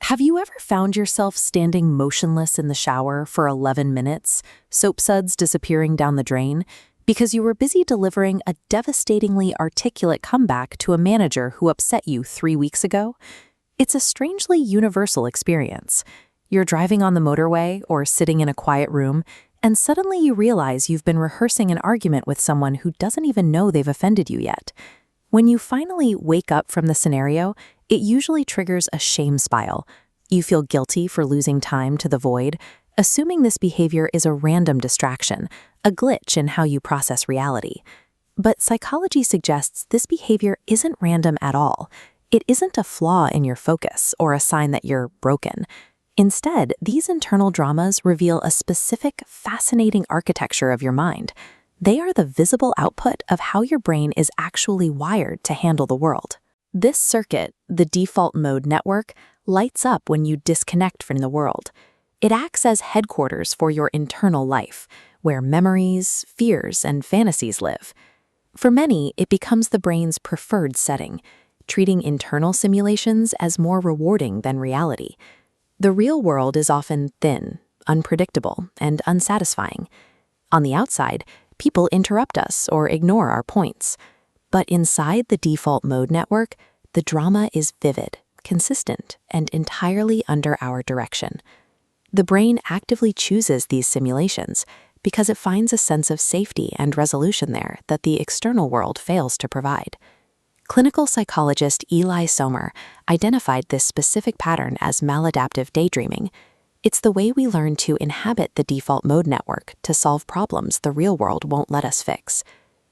Have you ever found yourself standing motionless in the shower for 11 minutes, soap suds disappearing down the drain, because you were busy delivering a devastatingly articulate comeback to a manager who upset you 3 weeks ago? It's a strangely universal experience. You're driving on the motorway or sitting in a quiet room, and suddenly you realize you've been rehearsing an argument with someone who doesn't even know they've offended you yet. When you finally wake up from the scenario, it usually triggers a shame spiral. You feel guilty for losing time to the void, assuming this behavior is a random distraction, a glitch in how you process reality. But psychology suggests this behavior isn't random at all. It isn't a flaw in your focus or a sign that you're broken. Instead, these internal dramas reveal a specific, fascinating architecture of your mind. They are the visible output of how your brain is actually wired to handle the world. This circuit, the default mode network, lights up when you disconnect from the world. It acts as headquarters for your internal life, where memories, fears, and fantasies live. For many, it becomes the brain's preferred setting, treating internal simulations as more rewarding than reality. The real world is often thin, unpredictable, and unsatisfying. On the outside, people interrupt us or ignore our points. But inside the default mode network, the drama is vivid, consistent, and entirely under our direction. The brain actively chooses these simulations because it finds a sense of safety and resolution there that the external world fails to provide. Clinical psychologist Eli Sommer identified this specific pattern as maladaptive daydreaming. It's the way we learn to inhabit the default mode network to solve problems the real world won't let us fix.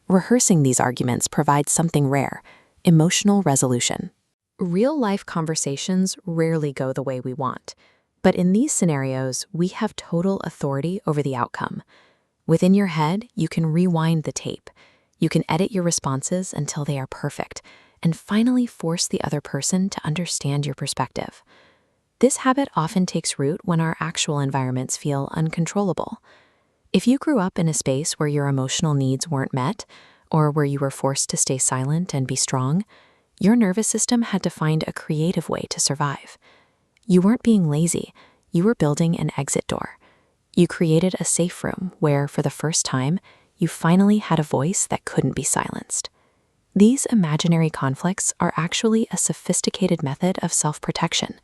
Rehearsing these arguments provides something rare: emotional resolution. Real-life conversations rarely go the way we want, but in these scenarios, we have total authority over the outcome. Within your head, you can rewind the tape. You can edit your responses until they are perfect, and finally force the other person to understand your perspective. This habit often takes root when our actual environments feel uncontrollable. If you grew up in a space where your emotional needs weren't met, or where you were forced to stay silent and be strong, your nervous system had to find a creative way to survive. You weren't being lazy, you were building an exit door. You created a safe room where, for the first time, you finally had a voice that couldn't be silenced. These imaginary conflicts are actually a sophisticated method of self-protection.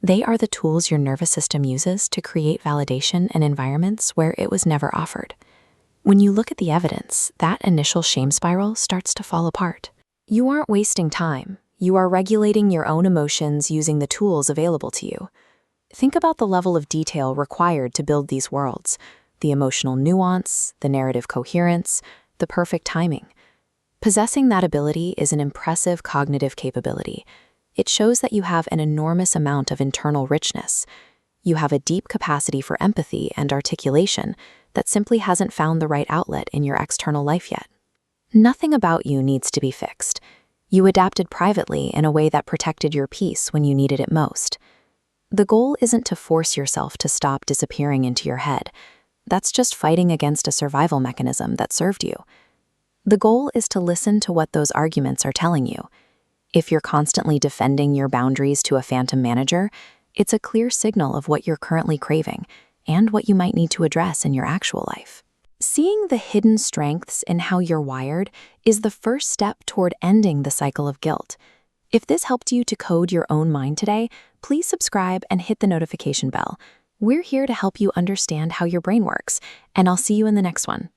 They are the tools your nervous system uses to create validation in environments where it was never offered. When you look at the evidence, that initial shame spiral starts to fall apart. You aren't wasting time. You are regulating your own emotions using the tools available to you. Think about the level of detail required to build these worlds: the emotional nuance, the narrative coherence, the perfect timing. Possessing that ability is an impressive cognitive capability. It shows that you have an enormous amount of internal richness. You have a deep capacity for empathy and articulation that simply hasn't found the right outlet in your external life yet. Nothing about you needs to be fixed. You adapted privately in a way that protected your peace when you needed it most. The goal isn't to force yourself to stop disappearing into your head. That's just fighting against a survival mechanism that served you. The goal is to listen to what those arguments are telling you. If you're constantly defending your boundaries to a phantom manager, it's a clear signal of what you're currently craving and what you might need to address in your actual life. Seeing the hidden strengths in how you're wired is the first step toward ending the cycle of guilt. If this helped you to code your own mind today, please subscribe and hit the notification bell. We're here to help you understand how your brain works, and I'll see you in the next one.